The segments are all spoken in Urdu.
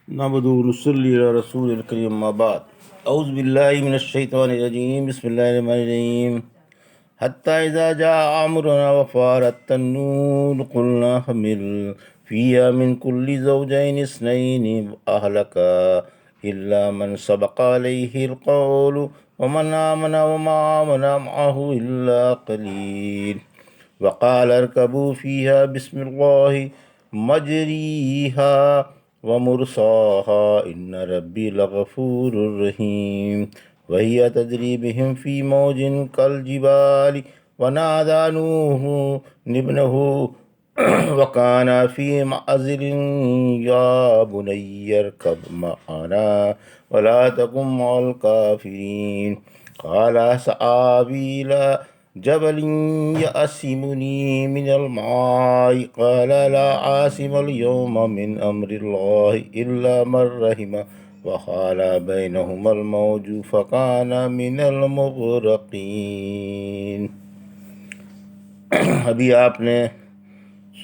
نعبد ونصلي على رسول الكريم ما بعد أعوذ بالله من الشيطان الرجيم بسم الله الرحمن الرحيم حتى إذا جاء أمرنا وفارت النور قلنا حمل فيها من كل زوجين اثنين أهلك إلا من سبق عليه القول ومن آمن وما آمن معه إلا قليل وقال اركبوا فيها بسم الله مجريها ومرساها إن ربي لغفور رحيم وهي تجري بهم في موج كالجبال ونادى نوح ابنه وكان في معزل يا بني اركب معنا ولا تكن مع الكافرين قال سآوي إلى جبل يعصمني من الماء قال لا عاصم اليوم من أمر الله إلا من رحم وحال بينهما الموج فكان من المغرقين۔ ابھی آپ نے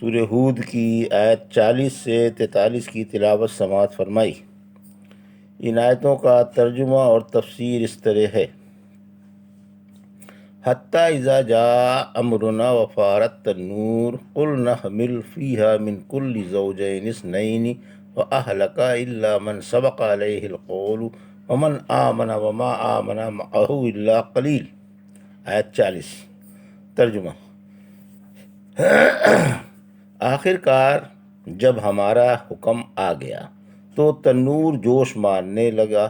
سورہ ہود کی آیت 40 سے 43 کی تلاوت سماعت فرمائی۔ ان آیتوں کا ترجمہ اور تفسیر اس طرح ہے: حتیٰ اذا جاء امرنا وفارت النور قل نحمل فيها من كل زوجين اثنين واهلك الا من سبق عليه القول ومن آمن وما آمن معه الا قلیل۔ آیت 40 ترجمہ: آخر کار جب ہمارا حکم آ گیا تو تنور جوش مارنے لگا،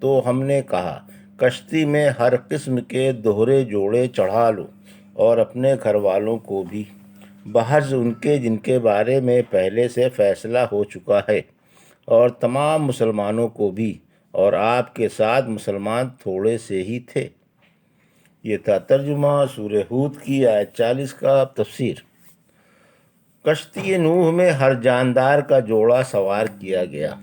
تو ہم نے کہا کشتی میں ہر قسم کے دوہرے جوڑے چڑھا لو اور اپنے گھر والوں کو بھی، بحث ان کے جن کے بارے میں پہلے سے فیصلہ ہو چکا ہے، اور تمام مسلمانوں کو بھی، اور آپ کے ساتھ مسلمان تھوڑے سے ہی تھے۔ یہ تھا ترجمہ سورہ ہود کی آیت 40 کا تفسیر۔ کشتی نوح میں ہر جاندار کا جوڑا سوار کیا گیا۔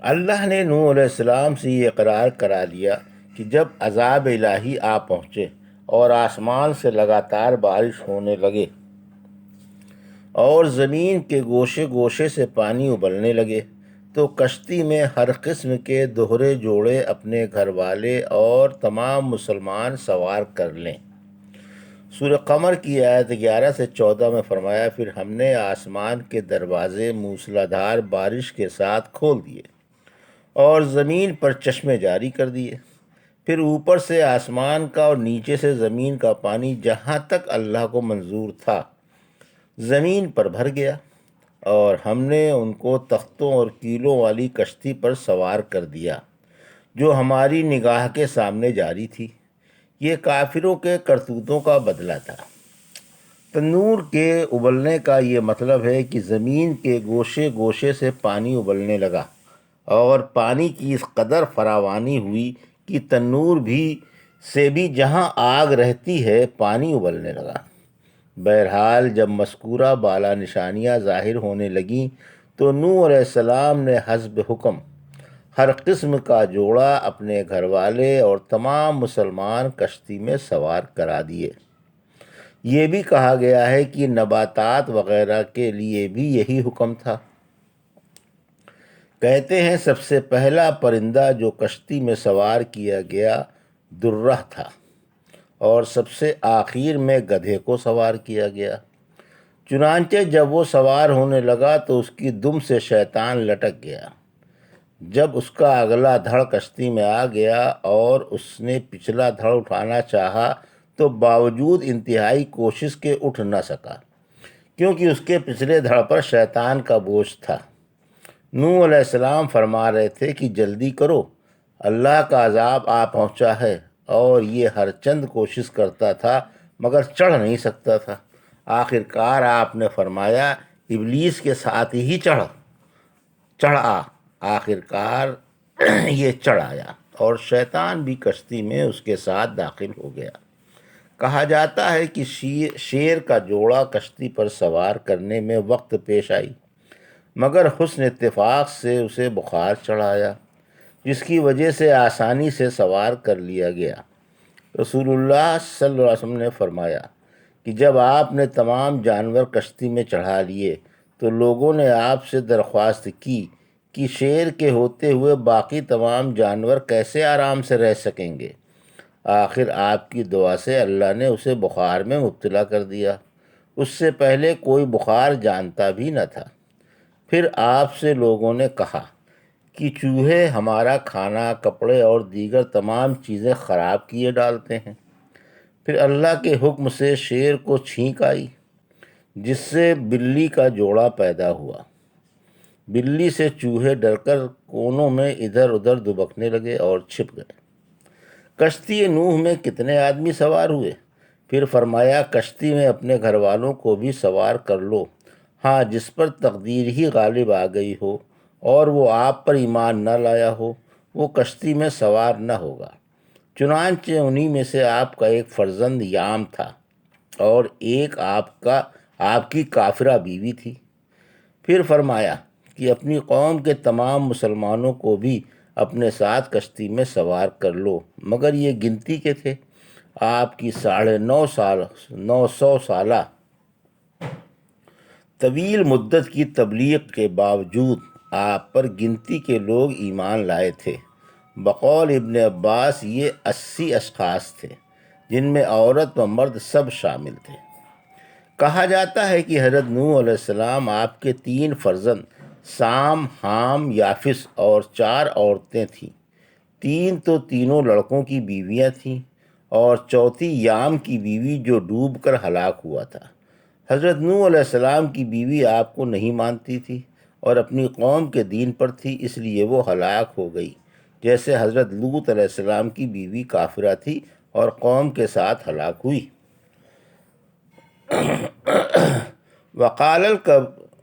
اللہ نے نوح علیہ السلام سے یہ اقرار کرا دیا کہ جب عذاب الہی آ پہنچے اور آسمان سے لگاتار بارش ہونے لگے اور زمین کے گوشے گوشے سے پانی ابلنے لگے، تو کشتی میں ہر قسم کے دوہرے جوڑے اپنے گھر والے اور تمام مسلمان سوار کر لیں۔ سورہ قمر کی آیت 11 سے 14 میں فرمایا، پھر ہم نے آسمان کے دروازے موسلادھار بارش کے ساتھ کھول دیے اور زمین پر چشمے جاری کر دیے، پھر اوپر سے آسمان کا اور نیچے سے زمین کا پانی جہاں تک اللہ کو منظور تھا زمین پر بھر گیا، اور ہم نے ان کو تختوں اور کیلوں والی کشتی پر سوار کر دیا جو ہماری نگاہ کے سامنے جاری تھی۔ یہ کافروں کے کرتوتوں کا بدلہ تھا۔ تنور کے ابلنے کا یہ مطلب ہے کہ زمین کے گوشے گوشے سے پانی ابلنے لگا اور پانی کی اس قدر فراوانی ہوئی کہ تنور سے بھی جہاں آگ رہتی ہے پانی ابلنے لگا۔ بہرحال جب مذکورہ بالا نشانیاں ظاہر ہونے لگیں تو نوح علیہ السلام نے حسب حکم ہر قسم کا جوڑا اپنے گھر والے اور تمام مسلمان کشتی میں سوار کرا دیے۔ یہ بھی کہا گیا ہے کہ نباتات وغیرہ کے لیے بھی یہی حکم تھا۔ کہتے ہیں سب سے پہلا پرندہ جو کشتی میں سوار کیا گیا درہ تھا، اور سب سے آخر میں گدھے کو سوار کیا گیا۔ چنانچہ جب وہ سوار ہونے لگا تو اس کی دم سے شیطان لٹک گیا۔ جب اس کا اگلا دھڑ کشتی میں آ گیا اور اس نے پچھلا دھڑ اٹھانا چاہا تو باوجود انتہائی کوشش کے اٹھ نہ سکا، کیونکہ اس کے پچھلے دھڑ پر شیطان کا بوجھ تھا۔ نوح علیہ السلام فرما رہے تھے کہ جلدی کرو، اللہ کا عذاب آ پہنچا ہے، اور یہ ہر چند کوشش کرتا تھا مگر چڑھ نہیں سکتا تھا۔ آخر کار آپ نے فرمایا ابلیس کے ساتھ ہی چڑھ آ۔ آخر کار یہ چڑھ آیا اور شیطان بھی کشتی میں اس کے ساتھ داخل ہو گیا۔ کہا جاتا ہے کہ شیر کا جوڑا کشتی پر سوار کرنے میں وقت پیش آئی، مگر حسن اتفاق سے اسے بخار چڑھ آیا، جس کی وجہ سے آسانی سے سوار کر لیا گیا۔ رسول اللہ صلی اللہ علیہ وسلم نے فرمایا کہ جب آپ نے تمام جانور کشتی میں چڑھا لیے تو لوگوں نے آپ سے درخواست کی کہ شیر کے ہوتے ہوئے باقی تمام جانور کیسے آرام سے رہ سکیں گے؟ آخر آپ کی دعا سے اللہ نے اسے بخار میں مبتلا کر دیا۔ اس سے پہلے کوئی بخار جانتا بھی نہ تھا۔ پھر آپ سے لوگوں نے کہا کہ چوہے ہمارا کھانا، کپڑے اور دیگر تمام چیزیں خراب کیے ڈالتے ہیں۔ پھر اللہ کے حکم سے شیر کو چھینک آئی، جس سے بلی کا جوڑا پیدا ہوا۔ بلی سے چوہے ڈر کر کونوں میں ادھر ادھر دبکنے لگے اور چھپ گئے۔ کشتی نوح میں کتنے آدمی سوار ہوئے؟ پھر فرمایا کشتی میں اپنے گھر والوں کو بھی سوار کر لو، ہاں جس پر تقدیر ہی غالب آ گئی ہو اور وہ آپ پر ایمان نہ لایا ہو، وہ کشتی میں سوار نہ ہوگا۔ چنانچہ انہی میں سے آپ کا ایک فرزند یام تھا اور ایک آپ کی کافرہ بیوی تھی۔ پھر فرمایا کہ اپنی قوم کے تمام مسلمانوں کو بھی اپنے ساتھ کشتی میں سوار کر لو، مگر یہ گنتی کے تھے۔ آپ کی 950 سالہ طویل مدت کی تبلیغ کے باوجود آپ پر گنتی کے لوگ ایمان لائے تھے۔ بقول ابن عباس یہ 80 اشخاص تھے، جن میں عورت و مرد سب شامل تھے۔ کہا جاتا ہے کہ حضرت نوح علیہ السلام آپ کے 3 فرزند سام، حام، یافس اور 4 عورتیں تھیں۔ 3 تو تینوں لڑکوں کی بیویاں تھیں اور چوتھی یام کی بیوی جو ڈوب کر ہلاک ہوا تھا۔ حضرت نوح علیہ السلام کی بیوی آپ کو نہیں مانتی تھی اور اپنی قوم کے دین پر تھی، اس لیے وہ ہلاک ہو گئی، جیسے حضرت لوط علیہ السلام کی بیوی کافرہ تھی اور قوم کے ساتھ ہلاک ہوئی۔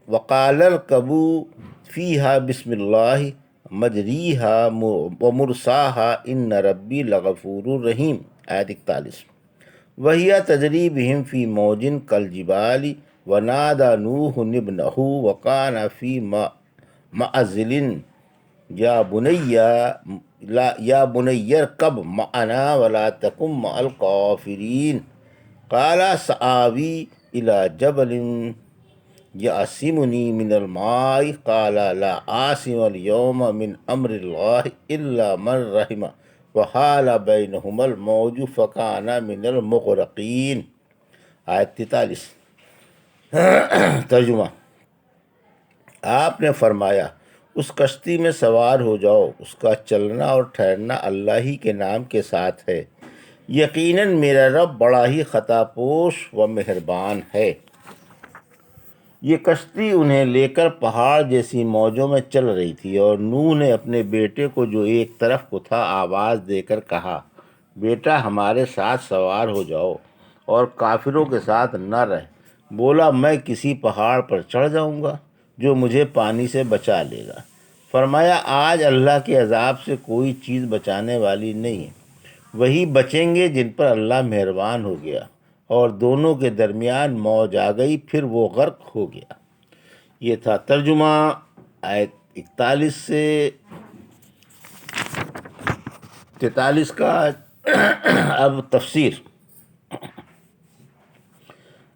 وقال اركبوا فيها بسم الله مجریہا ومرساہا ان ربی لغفور رحیم۔ آیت 41۔ وَهِيَ تَجْرِي بِهِمْ فِي مَوْجٍ كَالْجِبَالِ وَنَادَى نُوحٌ ابْنَهُ وَكَانَ فِي مَعْزِلٍ يَا بُنَيَّ ارْكَبْ مَعَنَا وَلَا تَكُن مَعَ الْكَافِرِينَ قَالَ سَآوِي إِلَى جَبَلٍ يَعْصِمُنِي مِنَ الْمَاءِ قَالَ لَا عَاصِمَ الْيَوْمَ مِنْ أَمْرِ اللَّهِ إِلَّا مَنْ رَحِمَ وَحَالَ بَيْنَهُمَا الْمَوْجُ فَكَانَ مِنَ الْمُغْرَقِينَ۔ آیت 43۔ ترجمہ۔ آپ نے فرمایا اس کشتی میں سوار ہو جاؤ، اس کا چلنا اور ٹھہرنا اللہ ہی کے نام کے ساتھ ہے، یقیناً میرا رب بڑا ہی خطا پوش و مہربان ہے۔ یہ کشتی انہیں لے کر پہاڑ جیسی موجوں میں چل رہی تھی اور نوح نے اپنے بیٹے کو جو ایک طرف کو تھا آواز دے کر کہا، بیٹا ہمارے ساتھ سوار ہو جاؤ اور کافروں کے ساتھ نہ رہ۔ بولا میں کسی پہاڑ پر چڑھ جاؤں گا جو مجھے پانی سے بچا لے گا۔ فرمایا آج اللہ کے عذاب سے کوئی چیز بچانے والی نہیں ہے، وہی بچیں گے جن پر اللہ مہربان ہو گیا، اور دونوں کے درمیان موج آ گئی، پھر وہ غرق ہو گیا۔ یہ تھا ترجمہ آیت 41 سے 43 کا۔ اب تفسیر۔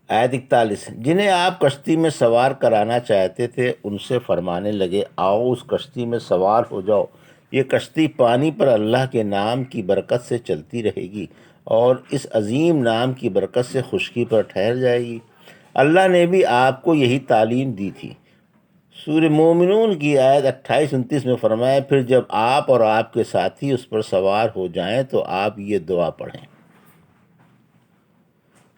آیت 41۔ جنہیں آپ کشتی میں سوار کرانا چاہتے تھے ان سے فرمانے لگے آؤ اس کشتی میں سوار ہو جاؤ، یہ کشتی پانی پر اللہ کے نام کی برکت سے چلتی رہے گی اور اس عظیم نام کی برکت سے خشکی پر ٹھہر جائے گی۔ اللہ نے بھی آپ کو یہی تعلیم دی تھی۔ سورہ مومنون کی آیت 28-29 میں فرمایا پھر جب آپ اور آپ کے ساتھی اس پر سوار ہو جائیں تو آپ یہ دعا پڑھیں،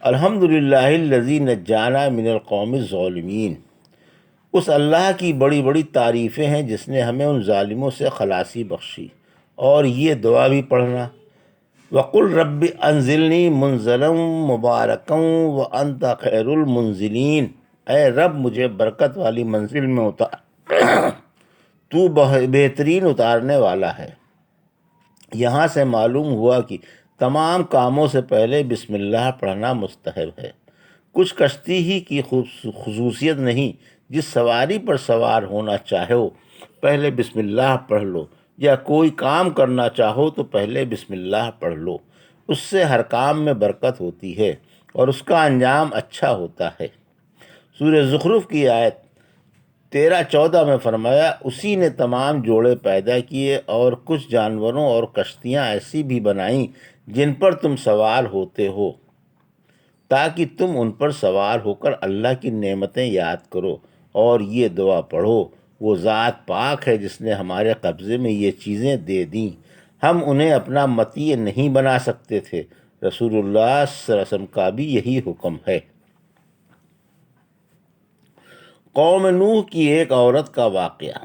الحمدللہ الذی نجانا من القوم الظالمین۔ اس اللہ کی بڑی بڑی تعریفیں ہیں جس نے ہمیں ان ظالموں سے خلاصی بخشی۔ اور یہ دعا بھی پڑھنا، وَقُلْ رَبِّ أَنزِلْنِي مُنزَلًا مُبَارَكًا وَأَنْتَ خَيْرُ الْمُنزِلِينَ۔ اے رب مجھے برکت والی منزل میں اتار، تو بہترین اتارنے والا ہے۔ یہاں سے معلوم ہوا کہ تمام کاموں سے پہلے بسم اللہ پڑھنا مستحب ہے۔ کچھ کشتی ہی کی خصوصیت نہیں، جس سواری پر سوار ہونا چاہو پہلے بسم اللہ پڑھ لو، یا کوئی کام کرنا چاہو تو پہلے بسم اللہ پڑھ لو، اس سے ہر کام میں برکت ہوتی ہے اور اس کا انجام اچھا ہوتا ہے۔ سورہ زخرف کی آیت 13-14 میں فرمایا اسی نے تمام جوڑے پیدا کیے اور کچھ جانوروں اور کشتیاں ایسی بھی بنائیں جن پر تم سوار ہوتے ہو تاکہ تم ان پر سوار ہو کر اللہ کی نعمتیں یاد کرو اور یہ دعا پڑھو، وہ ذات پاک ہے جس نے ہمارے قبضے میں یہ چیزیں دے دیں، ہم انہیں اپنا مطیع نہیں بنا سکتے تھے۔ رسول اللہ صلی اللہ علیہ وسلم کا بھی یہی حکم ہے۔ قوم نوح کی ایک عورت کا واقعہ۔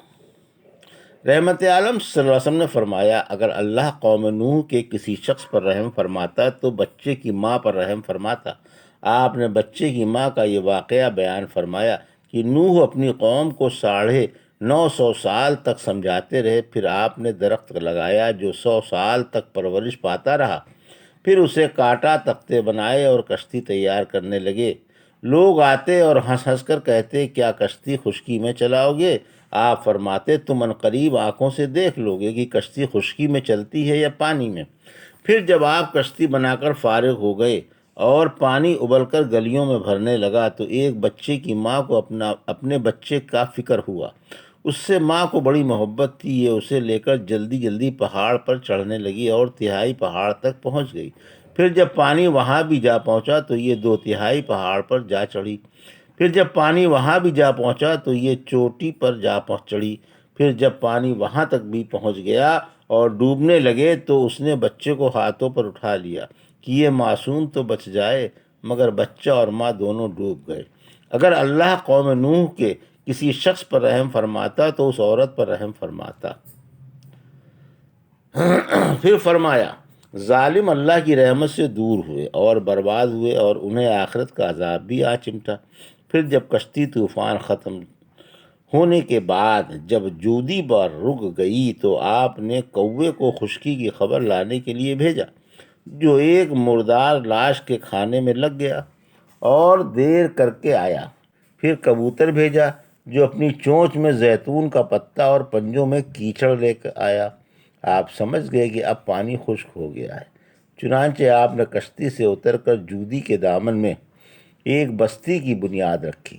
رحمت عالم صلی اللہ علیہ وسلم نے فرمایا، اگر اللہ قوم نوح کے کسی شخص پر رحم فرماتا تو بچے کی ماں پر رحم فرماتا۔ آپ نے بچے کی ماں کا یہ واقعہ بیان فرمایا کہ نوح اپنی قوم کو 950 سال تک سمجھاتے رہے، پھر آپ نے درخت لگایا جو 100 سال تک پرورش پاتا رہا، پھر اسے کاٹا، تختے بنائے اور کشتی تیار کرنے لگے۔ لوگ آتے اور ہنس ہنس کر کہتے، کیا کشتی خشکی میں چلاؤ گے؟ آپ فرماتے، تم عنقریب آنکھوں سے دیکھ لو گے کہ کشتی خشکی میں چلتی ہے یا پانی میں۔ پھر جب آپ کشتی بنا کر فارغ ہو گئے اور پانی ابل کر گلیوں میں بھرنے لگا تو ایک بچے کی ماں کو اپنے بچے کا فکر ہوا۔ اس سے ماں کو بڑی محبت تھی، یہ اسے لے کر جلدی جلدی پہاڑ پر چڑھنے لگی اور 1/3 پہاڑ تک پہنچ گئی۔ پھر جب پانی وہاں بھی جا پہنچا تو یہ 2/3 پہاڑ پر جا چڑھی۔ پھر جب پانی وہاں بھی جا پہنچا تو یہ چوٹی پر جا چڑھی۔ پھر جب پانی وہاں تک بھی پہنچ گیا اور ڈوبنے لگے تو اس نے بچے کو ہاتھوں پر اٹھا لیا کہ یہ معصوم تو بچ جائے، مگر بچہ اور ماں دونوں ڈوب گئے۔ اگر اللہ قوم نوح کے کسی شخص پر رحم فرماتا تو اس عورت پر رحم فرماتا۔ پھر فرمایا، ظالم اللہ کی رحمت سے دور ہوئے اور برباد ہوئے اور انہیں آخرت کا عذاب بھی آ چمٹا۔ پھر جب کشتی طوفان ختم ہونے کے بعد جب جودی پر رک گئی تو آپ نے کوے کو خشکی کی خبر لانے کے لیے بھیجا، جو ایک مردار لاش کے کھانے میں لگ گیا اور دیر کر کے آیا۔ پھر کبوتر بھیجا جو اپنی چونچ میں زیتون کا پتا اور پنجوں میں کیچڑ لے کر آیا۔ آپ سمجھ گئے کہ اب پانی خشک ہو گیا ہے، چنانچہ آپ نے کشتی سے اتر کر جودی کے دامن میں ایک بستی کی بنیاد رکھی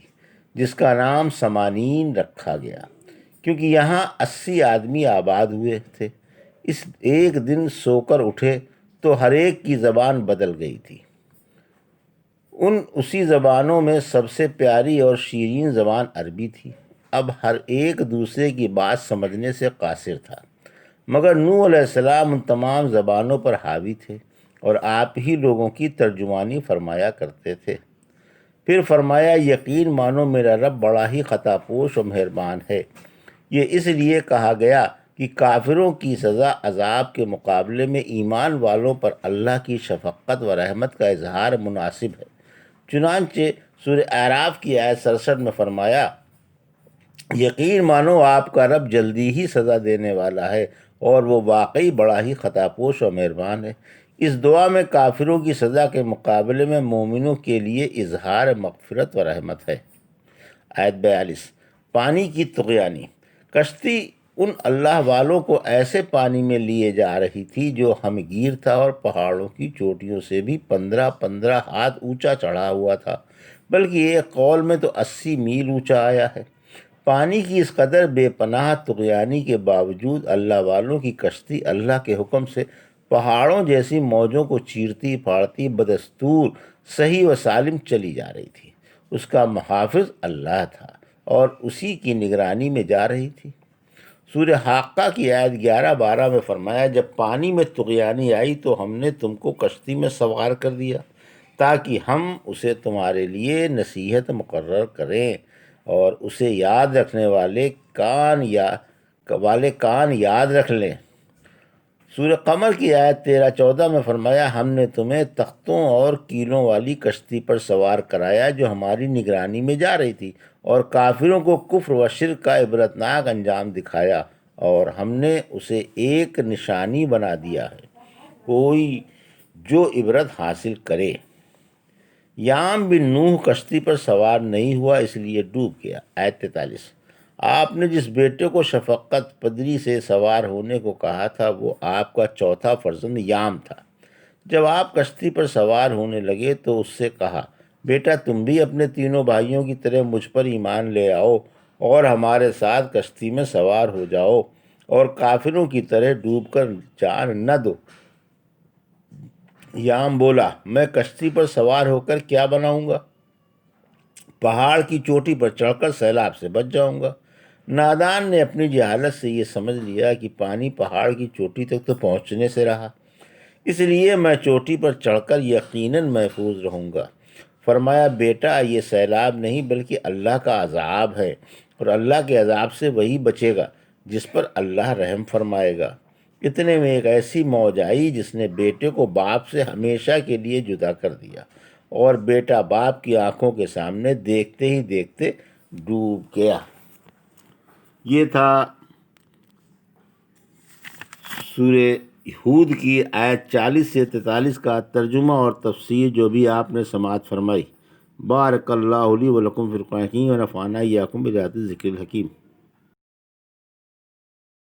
جس کا نام سمانین رکھا گیا، کیونکہ یہاں 80 آدمی آباد ہوئے تھے۔ اس ایک دن سو کر اٹھے تو ہر ایک کی زبان بدل گئی تھی۔ اسی زبانوں میں سب سے پیاری اور شیرین زبان عربی تھی۔ اب ہر ایک دوسرے کی بات سمجھنے سے قاصر تھا، مگر نوح علیہ السلام ان تمام زبانوں پر حاوی تھے اور آپ ہی لوگوں کی ترجمانی فرمایا کرتے تھے۔ پھر فرمایا، یقین مانو میرا رب بڑا ہی خطا پوش و مہربان ہے۔ یہ اس لیے کہا گیا کہ کافروں کی سزا عذاب کے مقابلے میں ایمان والوں پر اللہ کی شفقت و رحمت کا اظہار مناسب ہے۔ چنانچہ سورہ اعراف کی آیت 67 میں فرمایا، یقین مانو آپ کا رب جلدی ہی سزا دینے والا ہے اور وہ واقعی بڑا ہی خطا پوش و مہربان ہے۔ اس دعا میں کافروں کی سزا کے مقابلے میں مومنوں کے لیے اظہار مغفرت و رحمت ہے۔ آیت 42، پانی کی طغیانی۔ کشتی ان اللہ والوں کو ایسے پانی میں لیے جا رہی تھی جو ہمگیر تھا اور پہاڑوں کی چوٹیوں سے بھی 15 ہاتھ اونچا چڑھا ہوا تھا، بلکہ ایک قول میں تو 80 میل اونچا آیا ہے۔ پانی کی اس قدر بے پناہ طغیانی کے باوجود اللہ والوں کی کشتی اللہ کے حکم سے پہاڑوں جیسی موجوں کو چیرتی پھاڑتی بدستور صحیح و سالم چلی جا رہی تھی۔ اس کا محافظ اللہ تھا اور اسی کی نگرانی میں جا رہی تھی۔ سورہ حاقہ کی آیت 11-12 میں فرمایا، جب پانی میں طغیانی آئی تو ہم نے تم کو کشتی میں سوار کر دیا تاکہ ہم اسے تمہارے لیے نصیحت مقرر کریں اور اسے یاد رکھنے والے کان یاد رکھ لیں۔ سورہ قمر کی آیت 13-14 میں فرمایا، ہم نے تمہیں تختوں اور کیلوں والی کشتی پر سوار کرایا جو ہماری نگرانی میں جا رہی تھی، اور کافروں کو کفر و شرک کا عبرتناک انجام دکھایا، اور ہم نے اسے ایک نشانی بنا دیا ہے، کوئی جو عبرت حاصل کرے۔ یام بن نوح کشتی پر سوار نہیں ہوا، اس لیے ڈوب گیا۔ آیت 43، آپ نے جس بیٹے کو شفقت پدری سے سوار ہونے کو کہا تھا وہ آپ کا چوتھا فرزند یام تھا۔ جب آپ کشتی پر سوار ہونے لگے تو اس سے کہا، بیٹا تم بھی اپنے تینوں بھائیوں کی طرح مجھ پر ایمان لے آؤ اور ہمارے ساتھ کشتی میں سوار ہو جاؤ اور کافروں کی طرح ڈوب کر جان نہ دو۔ یام بولا، میں کشتی پر سوار ہو کر کیا بناؤں گا؟ پہاڑ کی چوٹی پر چڑھ کر سیلاب سے بچ جاؤں گا۔ نادان نے اپنی جہالت سے یہ سمجھ لیا کہ پانی پہاڑ کی چوٹی تک تو پہنچنے سے رہا، اس لیے میں چوٹی پر چڑھ کر یقیناً محفوظ رہوں گا۔ فرمایا، بیٹا، یہ سیلاب نہیں بلکہ اللہ کا عذاب ہے، اور اللہ کے عذاب سے وہی بچے گا جس پر اللہ رحم فرمائے گا۔ اتنے میں ایک ایسی موج آئی جس نے بیٹے کو باپ سے ہمیشہ کے لیے جدا کر دیا، اور بیٹا باپ کی آنکھوں کے سامنے دیکھتے ہی دیکھتے ڈوب گیا۔ یہ تھا سورہ ہود کی آیت 40 سے 43 کا ترجمہ اور تفسیر جو بھی آپ نے سماعت فرمائی۔ بارک اللہ لی و لکم فی القرآن الحکیم و نفعنی ایاکم بآیات الذکر الحکیم۔